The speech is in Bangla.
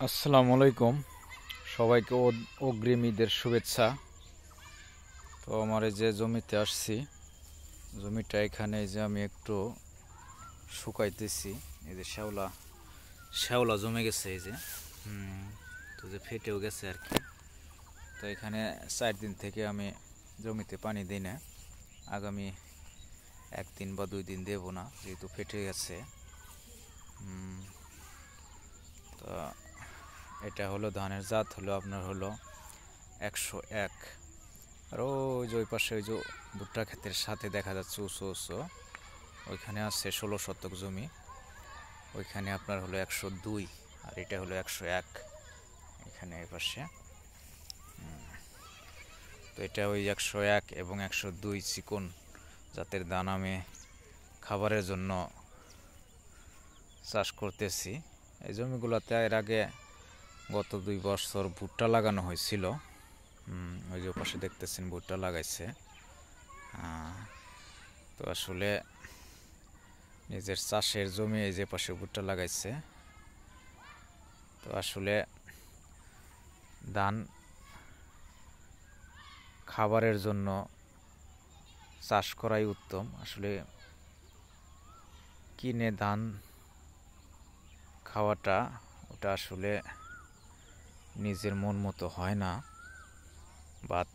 আসসালামু আলাইকুম। সবাইকে অগ্রিম ঈদের শুভেচ্ছা। তো আমার এই যে জমিতে আসছি, জমিটা এখানে এই যে আমি একটু শুকাইতেছি। এই যে শ্যাওলা শ্যাওলা জমে গেছে, এই যে তো যে ফেটেও গেছে আর কি। তো এখানে 4 দিন থেকে আমি জমিতে পানি দিই না। আগামী 1 দিন বা 2 দিন দেব না, যেহেতু ফেটে গেছে। তো এটা হলো ধানের জাত, হলো আপনার হলো 101। আর ওই যে ওই পাশে ওই যে ভুট্টা ক্ষেতের সাথে দেখা যাচ্ছে উঁচু উঁচু, ওইখানে আছে 16 শতক জমি। ওইখানে আপনার হলো 102, আর এটা হলো 101 এখানে এই পাশে। তো এটা ওই 101 এবং 102 চিকন জাতের ধান আমি খাবারের জন্য চাষ করতেছি। এই জমিগুলোতে এর আগে গত 2 বছর ভুট্টা লাগানো হয়েছিল। ওই যে পাশে দেখতেছেন ভুট্টা লাগাইছে। তো আসলে নিজের চাষের জমি এই যে পাশে ভুট্টা লাগাইছে। তো আসলে ধান খাবারের জন্য চাষ করাই উত্তম। আসলে কিনে ধান খাওয়াটা ওটা আসলে নিজের মন মতো হয় না। বাত